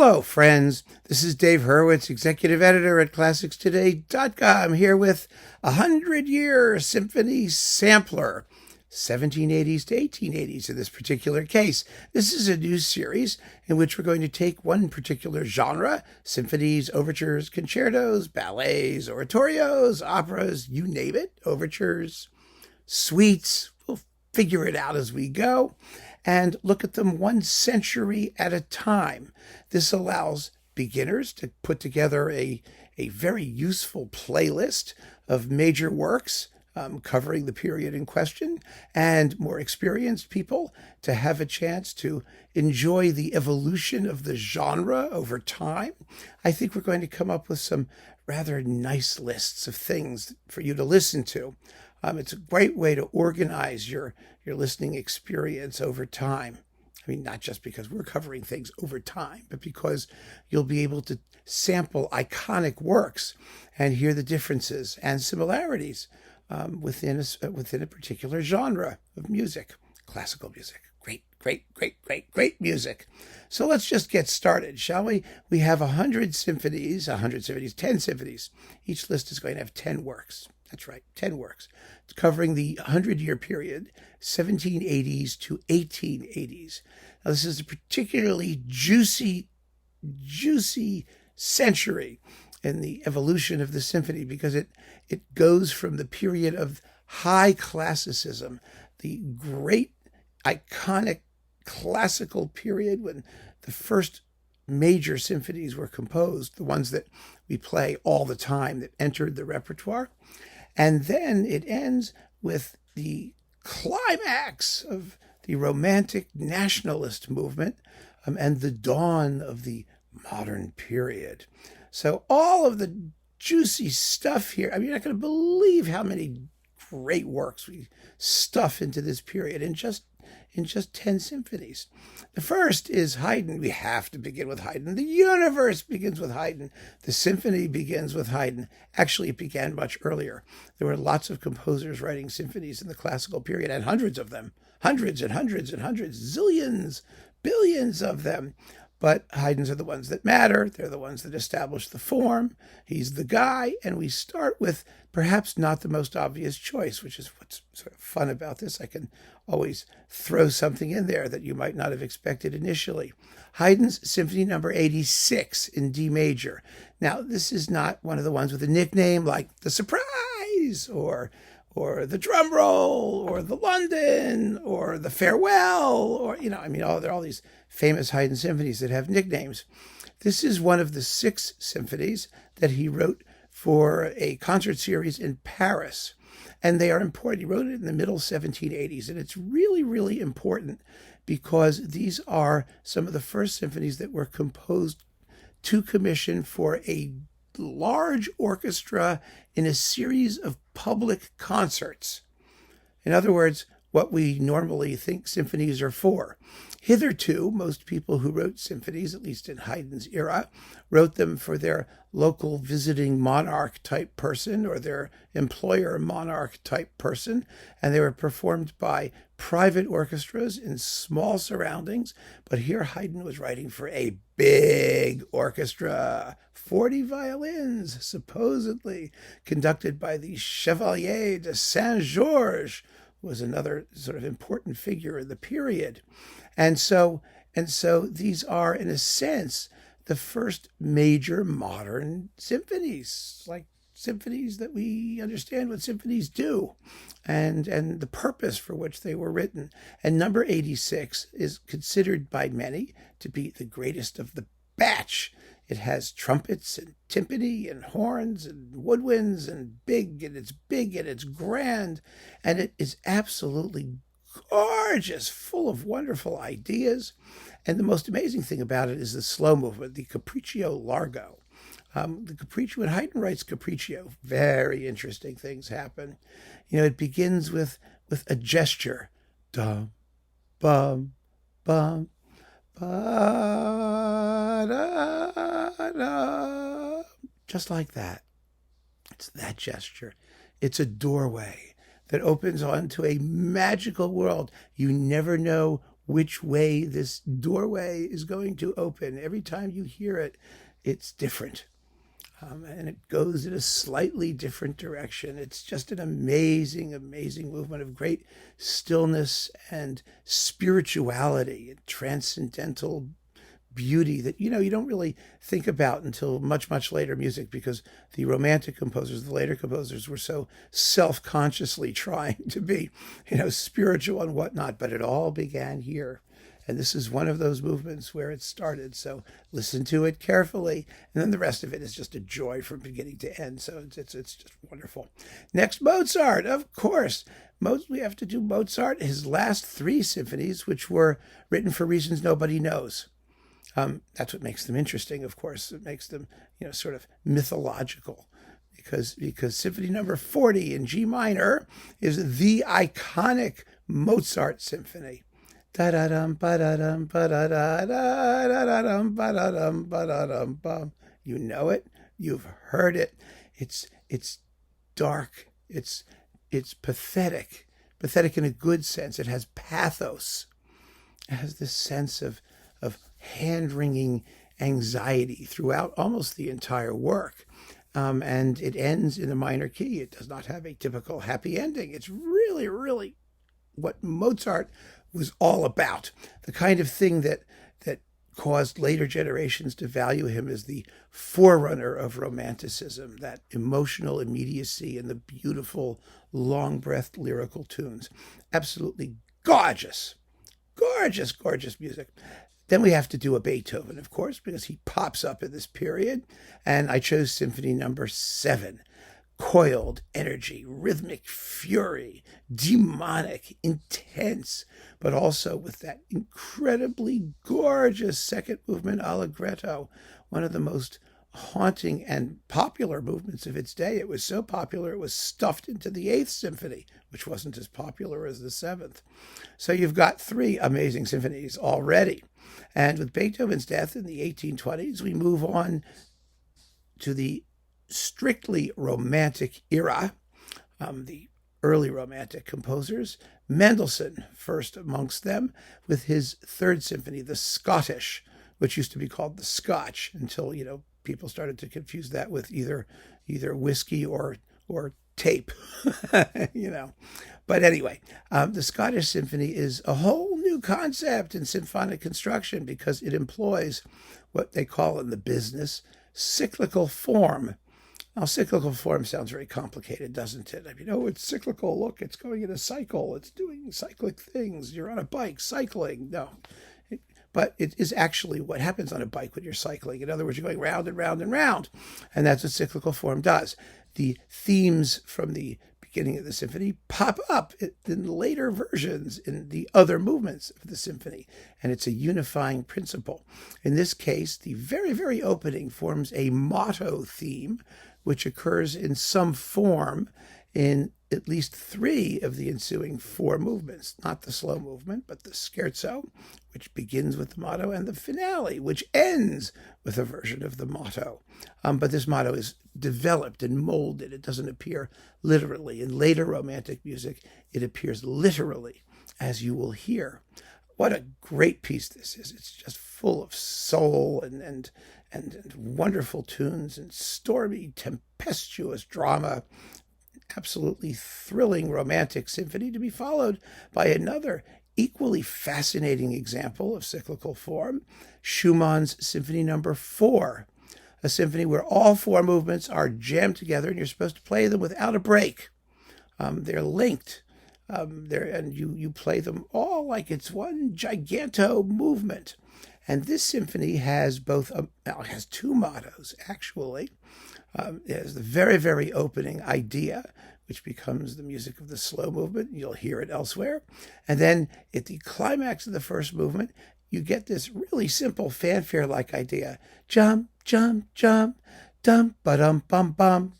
Hello, friends. This is Dave Hurwitz, executive editor at ClassicsToday.com, here with 100-year symphony sampler, 1780s to 1880s in this particular case. This is a new series in which we're going to take one particular genre, symphonies, overtures, concertos, ballets, oratorios, operas, you name it, overtures, suites. We'll figure it out as we go, and look at them 1 century at a time. This allows beginners to put together a very useful playlist of major works covering the period in question, and more experienced people to have a chance to enjoy the evolution of the genre over time. I think we're going to come up with some rather nice lists of things for you to listen to. It's a great way to organize your listening experience over time. I mean, not just because we're covering things over time, but because you'll be able to sample iconic works and hear the differences and similarities within a particular genre of music, classical music. Great music. So let's just get started, shall we? We have 10 symphonies. Each list is going to have 10 works. That's right, 10 works, covering the 100-year period, 1780s to 1880s. Now, this is a particularly juicy century in the evolution of the symphony because it goes from the period of high classicism, the great iconic classical period when the first major symphonies were composed, the ones that we play all the time that entered the repertoire. And then it ends with the climax of the Romantic nationalist movement and the dawn of the modern period. So all of the juicy stuff here, I mean, you're not going to believe how many great works we stuff into this period in just 10 symphonies. The first is Haydn. We have to begin with Haydn. The universe begins with Haydn. The symphony begins with Haydn. Actually, it began much earlier. There were lots of composers writing symphonies in the classical period, and hundreds of them. Hundreds, zillions, billions of them. But Haydn's are the ones that matter. They're the ones that establish the form. He's the guy. And we start with perhaps not the most obvious choice, which is what's sort of fun about this. I can always throw something in there that you might not have expected initially. Haydn's Symphony No. 86 in D major. Now, this is not one of the ones with a nickname like the Surprise or the Drum Roll or the London or the Farewell or, there are all these famous Haydn symphonies that have nicknames. This is one of the 6 symphonies that he wrote for a concert series in Paris. And they are important. He wrote it in the middle 1780s. And it's really, really important because these are some of the first symphonies that were composed to commission for a large orchestra in a series of public concerts. In other words, what we normally think symphonies are for. Hitherto, most people who wrote symphonies, at least in Haydn's era, wrote them for their local visiting monarch type person or their employer monarch type person, and they were performed by private orchestras in small surroundings. But here Haydn was writing for a big orchestra, 40 violins, supposedly, conducted by the Chevalier de Saint-Georges, was another sort of important figure in the period. And so these are, in a sense, the first major modern symphonies, like symphonies that we understand what symphonies do and the purpose for which they were written. And number 86 is considered by many to be the greatest of the batch. It has trumpets and timpani and horns and woodwinds and it's grand, and it is absolutely gorgeous, full of wonderful ideas. And the most amazing thing about it is the slow movement, the Capriccio Largo. The Capriccio, when Haydn writes Capriccio, very interesting things happen. It begins with a gesture. Dum, bum, bum, ba-da-da. Just like that. It's that gesture. It's a doorway that opens onto a magical world. You never know which way this doorway is going to open. Every time you hear it, it's different. And it goes in a slightly different direction. It's just an amazing, amazing movement of great stillness and spirituality and transcendental beauty that, you don't really think about until much, much later music, because the romantic composers, the later composers, were so self-consciously trying to be, spiritual and whatnot. But it all began here. And this is one of those movements where it started. So listen to it carefully. And then the rest of it is just a joy from beginning to end. So it's just wonderful. Next, Mozart, of course. We have to do Mozart, his last 3 symphonies, which were written for reasons nobody knows. That's what makes them interesting, of course. It makes them, sort of mythological. Because Symphony No. 40 in G minor is the iconic Mozart symphony. Da-da-dum, ba-da-dum, ba-da-da-da-da-da-dum, ba-da-dum, ba-da-dum, bum. You know it. You've heard it. It's dark. It's pathetic. Pathetic in a good sense. It has pathos. It has this sense of hand-wringing anxiety throughout almost the entire work. And it ends in a minor key. It does not have a typical happy ending. It's really, really what Mozart was all about. The kind of thing that caused later generations to value him as the forerunner of Romanticism, that emotional immediacy and the beautiful, long-breathed lyrical tunes. Absolutely gorgeous. Gorgeous, gorgeous music. Then we have to do a Beethoven, of course, because he pops up in this period. And I chose Symphony No. 7. Coiled energy, rhythmic fury, demonic, intense, but also with that incredibly gorgeous second movement allegretto, one of the most haunting and popular movements of its day. It was so popular it was stuffed into the 8th Symphony, which wasn't as popular as the 7th. So you've got 3 amazing symphonies already. And with Beethoven's death in the 1820s, we move on to the strictly romantic era, the early romantic composers. Mendelssohn first amongst them, with his 3rd symphony, the Scottish, which used to be called the Scotch until people started to confuse that with either whiskey or tape. But anyway, the Scottish Symphony is a whole new concept in symphonic construction, because it employs what they call in the business cyclical form. Now, cyclical form sounds very complicated, doesn't it? It's cyclical. Look, it's going in a cycle. It's doing cyclic things. You're on a bike cycling. No. But it is actually what happens on a bike when you're cycling. In other words, you're going round and round and round. And that's what cyclical form does. The themes from the beginning of the symphony pop up in later versions in the other movements of the symphony. And it's a unifying principle. In this case, the very, very opening forms a motto theme, which occurs in some form in at least 3 of the ensuing 4 movements. Not the slow movement, but the scherzo, which begins with the motto, and the finale, which ends with a version of the motto. But this motto is developed and molded. It doesn't appear literally. In later romantic music, it appears literally, as you will hear. What a great piece this is. It's just full of soul and wonderful tunes and stormy, tempestuous drama. Absolutely thrilling romantic symphony, to be followed by another equally fascinating example of cyclical form, Schumann's Symphony No. 4, a symphony where all 4 movements are jammed together and you're supposed to play them without a break. They're linked. And you play them all like it's one giganto movement. And this symphony has has 2 mottos, actually. It has the very, very opening idea, which becomes the music of the slow movement. You'll hear it elsewhere. And then at the climax of the first movement, you get this really simple fanfare-like idea. Jump, jump, jump, dum, ba-dum, bum, bum.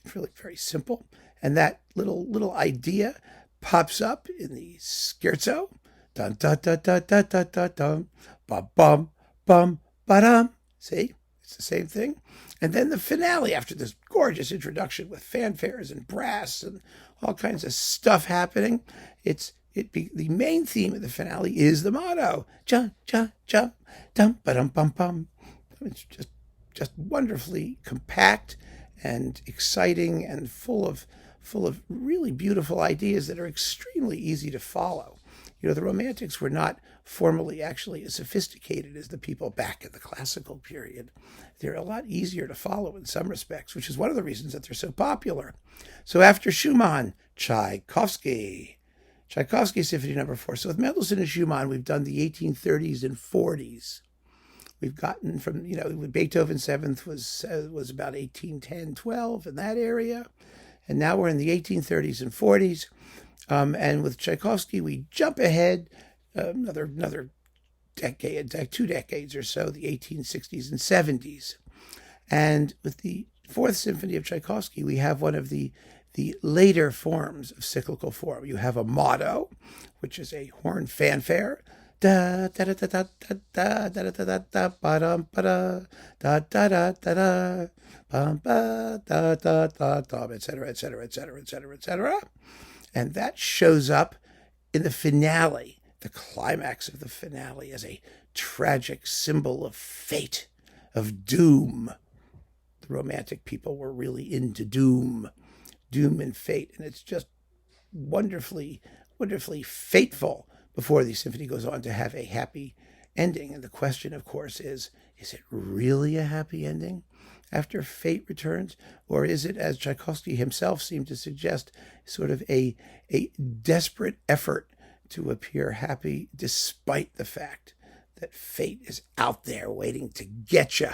It's really very simple. And that little idea pops up in the scherzo. Dun, dun, dun, dun, dun, dun, dun, dun, ba, bum, bum, ba-dum. See? It's the same thing. And then the finale, after this gorgeous introduction with fanfares and brass and all kinds of stuff happening, it's the main theme of the finale is the motto, jump, jump, jump, dum, ba dum, bum, bum. It's just wonderfully compact and exciting and full of really beautiful ideas that are extremely easy to follow. The Romantics were not formally actually as sophisticated as the people back in the classical period. They're a lot easier to follow in some respects, which is one of the reasons that they're so popular. So after Schumann, Tchaikovsky Symphony No. 4. So with Mendelssohn and Schumann, we've done the 1830s and 40s. We've gotten from, Beethoven 7th was about 1810, 12 in that area. And now we're in the 1830s and 40s. And with Tchaikovsky, we jump ahead another decade, 2 decades or so, the 1860s and 70s. And with the Fourth Symphony of Tchaikovsky, we have one of the later forms of cyclical form. You have a motto, which is a horn fanfare, da da da da da da da da da da ba dum ba da da da da da da bum ba da da da da, etc., etc., etc., etc., etc. And that shows up in the finale, the climax of the finale, as a tragic symbol of fate, of doom. The Romantic people were really into doom and fate, and it's just wonderfully fateful before the symphony goes on to have a happy ending. And the question, of course, is it really a happy ending after fate returns? Or is it, as Tchaikovsky himself seemed to suggest, sort of a desperate effort to appear happy despite the fact that fate is out there waiting to get you?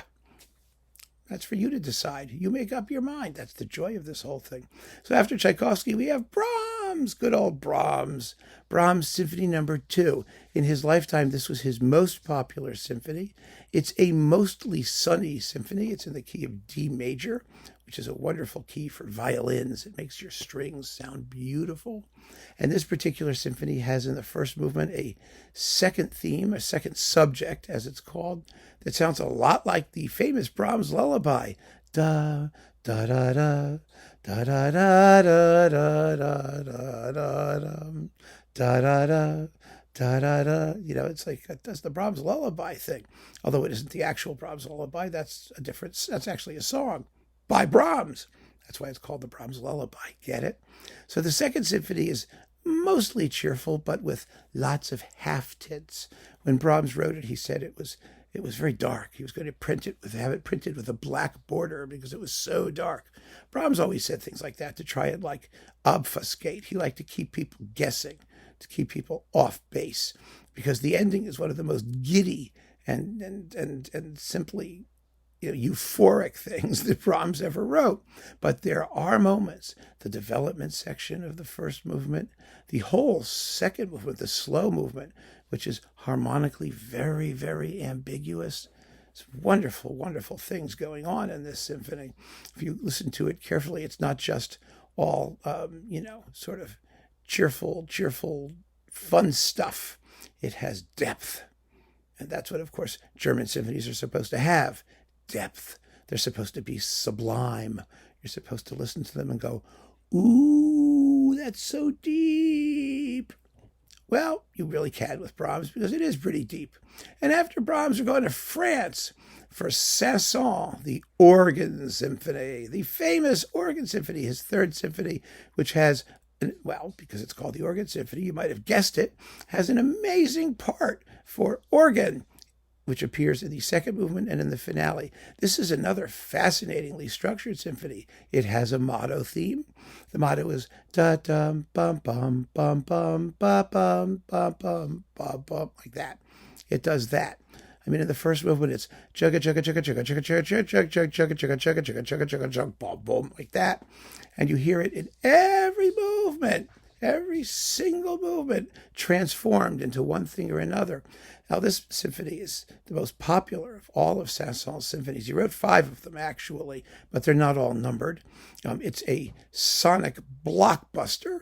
That's for you to decide. You make up your mind. That's the joy of this whole thing. So after Tchaikovsky, we have Brahms, good old Brahms. Brahms Symphony No. 2. In his lifetime, this was his most popular symphony. It's a mostly sunny symphony. It's in the key of D major, which is a wonderful key for violins. It makes your strings sound beautiful. And this particular symphony has in the first movement a second theme, a second subject, as it's called, that sounds a lot like the famous Brahms lullaby. Da da da da da da da da da da da da da da da da. It's like it does the Brahms lullaby thing, although it isn't the actual Brahms lullaby. That's actually a song by Brahms. That's why it's called the Brahms lullaby. Get it? So the second symphony is mostly cheerful, but with lots of half tints. When Brahms wrote it, he said it was very dark. He was going to have it printed with a black border because it was so dark. Brahms always said things like that to try and obfuscate. He liked to keep people guessing, to keep people off base, because the ending is one of the most giddy and simply euphoric things that Brahms ever wrote. But there are moments, the development section of the first movement, the whole second movement, the slow movement, which is harmonically very, very ambiguous. It's wonderful, wonderful things going on in this symphony. If you listen to it carefully, it's not just all, sort of cheerful, fun stuff. It has depth. And that's what, of course, German symphonies are supposed to have. Depth. They're supposed to be sublime. You're supposed to listen to them and go, ooh, that's so deep. Well, you really can with Brahms because it is pretty deep. And after Brahms, we're going to France for Saint-Saëns, the organ symphony, the famous organ symphony, his third symphony, which has, because it's called the organ symphony, you might have guessed it, has an amazing part for organ, which appears in the second movement and in the finale. This is another fascinatingly structured symphony. It has a motto theme. The motto is da dum bum bum bum bum ba bum bum bum bum bum, like that. It does that. In the first movement, it's chugga chugga chugga chugga chugga chugga chugga chugga chugga chugga chugga chugga chugga chugga chugga boom boom, like that. And you hear it in every movement. Every single movement transformed into one thing or another. Now, this symphony is the most popular of all of Saint-Saëns' symphonies. He wrote 5 of them, actually, but they're not all numbered. It's a sonic blockbuster.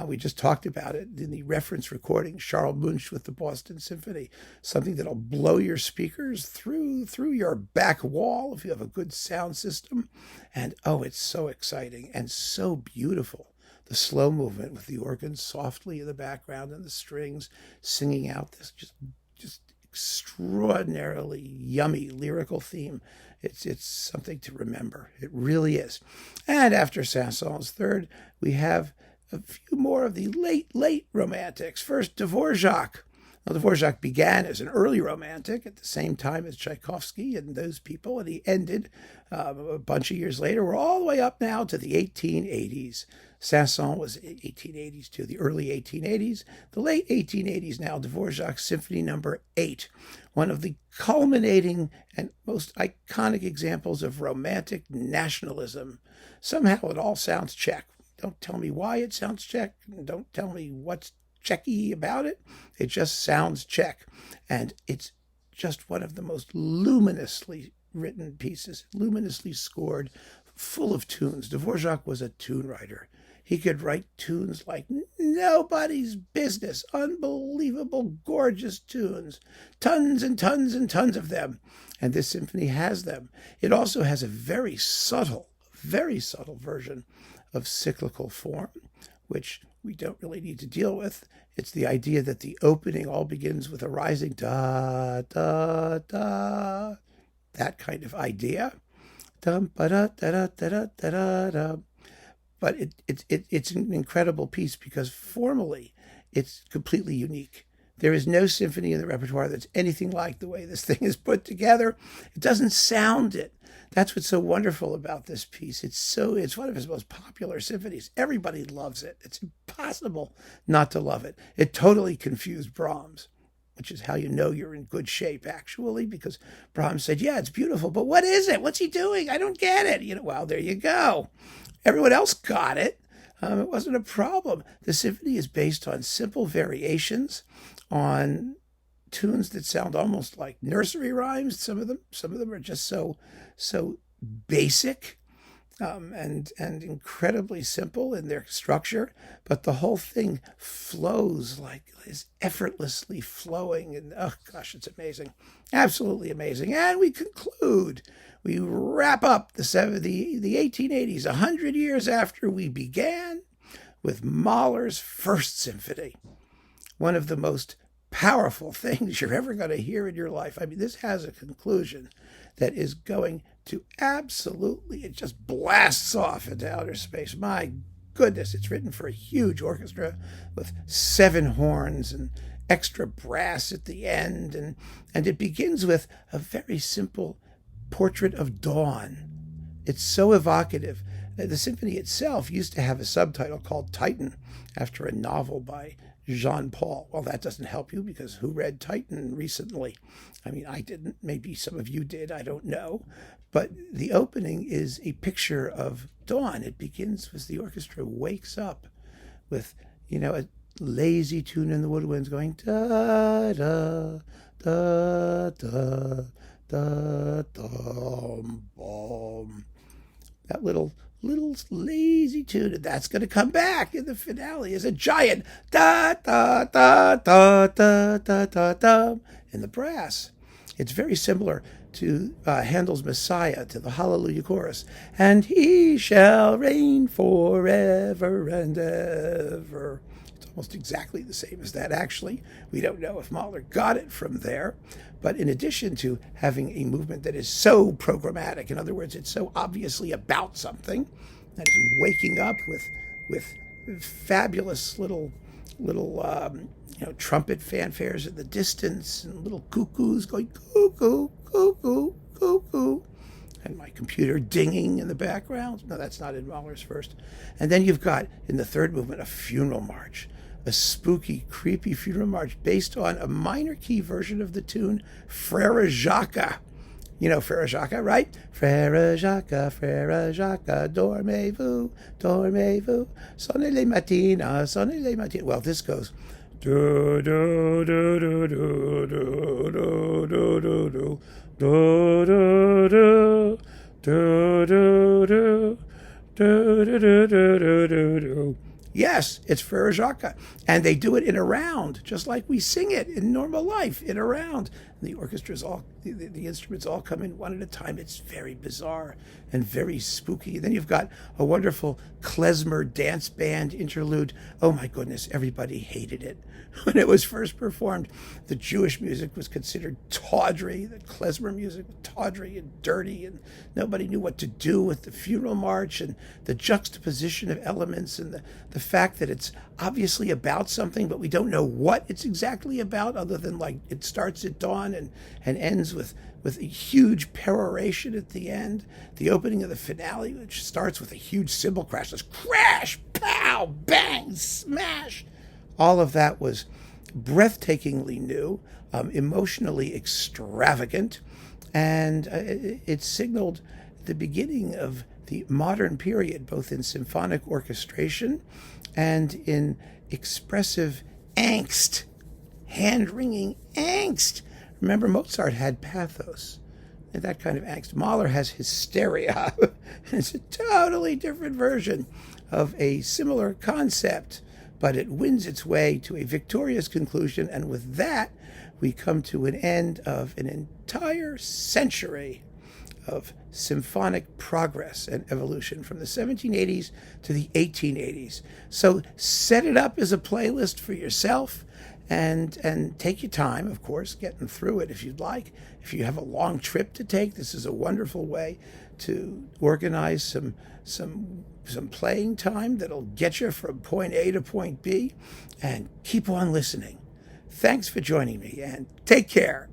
We just talked about it in the reference recording, Charles Munch with the Boston Symphony, something that'll blow your speakers through your back wall if you have a good sound system. And, it's so exciting and so beautiful. the slow movement with the organ softly in the background and the strings singing out this just extraordinarily yummy lyrical theme. It's something to remember. It really is. And after Saint-Saëns' third, we have a few more of the late romantics. First, Dvořák. Now, Dvořák began as an early romantic at the same time as Tchaikovsky and those people, and he ended a bunch of years later. We're all the way up now to the 1880s. Saint-Saëns was 1880s to the early 1880s. The late 1880s now, Dvořák's Symphony No. 8, one of the culminating and most iconic examples of romantic nationalism. Somehow it all sounds Czech. Don't tell me why it sounds Czech. Don't tell me what's Czechy about it. It just sounds Czech. And it's just one of the most luminously written pieces, luminously scored, full of tunes. Dvořák was a tune writer. He could write tunes like nobody's business. Unbelievable, gorgeous tunes. Tons and tons and tons of them. And this symphony has them. It also has a very subtle version of cyclical form, which we don't really need to deal with. It's the idea that the opening all begins with a rising da, da, da, that kind of idea. Dum, ba, da, da, da, da, da, da, da. But it's an incredible piece because formally it's completely unique. There is no symphony in the repertoire that's anything like the way this thing is put together. It doesn't sound it. That's what's so wonderful about this piece. It's one of his most popular symphonies. Everybody loves it. It's impossible not to love it. It totally confused Brahms, which is how you know you're in good shape, actually, because Brahms said, yeah, it's beautiful, but what is it? What's he doing? I don't get it. Well, there you go. Everyone else got it. It wasn't a problem. The symphony is based on simple variations on tunes that sound almost like nursery rhymes. Some of them are just so basic and incredibly simple in their structure, but the whole thing flows is effortlessly flowing, and oh gosh, it's amazing, absolutely amazing. And we wrap up the 1880s, 100 years after we began, with Mahler's First Symphony, one of the most powerful things you're ever going to hear in your life. I mean, this has a conclusion that is going to it just blasts off into outer space. My goodness, it's written for a huge orchestra with 7 horns and extra brass at the end. And it begins with a very simple portrait of dawn. It's so evocative. The symphony itself used to have a subtitle called Titan, after a novel by Jean-Paul. Well, that doesn't help you, because who read Titan recently? I mean, I didn't. Maybe some of you did. I don't know. But the opening is a picture of dawn. It begins as the orchestra wakes up with, a lazy tune in the woodwinds going da da da da da dum bum. That little lazy tune, and that's going to come back in the finale as a giant da da da da da da da da in the brass. It's very similar to Handel's Messiah, to the Hallelujah chorus, and he shall reign forever and ever. It's almost exactly the same as that, actually. We don't know if Mahler got it from there, but in addition to having a movement that is so programmatic, in other words, it's so obviously about something, that is waking up with fabulous little trumpet fanfares in the distance and little cuckoos going cuckoo, cuckoo, cuckoo, and my computer dinging in the background. No, that's not in Mahler's first. And then you've got, in the third movement, a funeral march, a spooky, creepy funeral march based on a minor key version of the tune Frère Jacques. You know Frère Jacques, right? Frère Jacques, dormez-vous, dormez-vous, sonnez les matines, sonnez les matines. Well, this goes do do do do do do do do do do do do do do do. Yes, it's Frère Jacques. And they do it in a round, just like we sing it in normal life, in a round. the orchestras all, the instruments all come in one at a time. It's very bizarre and very spooky. Then you've got a wonderful klezmer dance band interlude. Oh my goodness, everybody hated it. When it was first performed, the Jewish music was considered tawdry, the klezmer music was tawdry and dirty, and nobody knew what to do with the funeral march and the juxtaposition of elements and the fact that it's obviously about something, but we don't know what it's exactly about, other than like it starts at dawn and ends with a huge peroration at the end. The opening of the finale, which starts with a huge cymbal crash, this crash, pow, bang, smash. All of that was breathtakingly new, emotionally extravagant, and it signaled the beginning of the modern period, both in symphonic orchestration and in expressive angst, hand-wringing angst. Remember, Mozart had pathos, and that kind of angst. Mahler has hysteria. It's a totally different version of a similar concept, but it wins its way to a victorious conclusion, and with that, we come to an end of an entire century of symphonic progress and evolution from the 1780s to the 1880s. So set it up as a playlist for yourself, and take your time, of course, getting through it if you'd like. If you have a long trip to take, this is a wonderful way to organize some playing time that'll get you from point A to point B, and keep on listening. Thanks for joining me, and take care.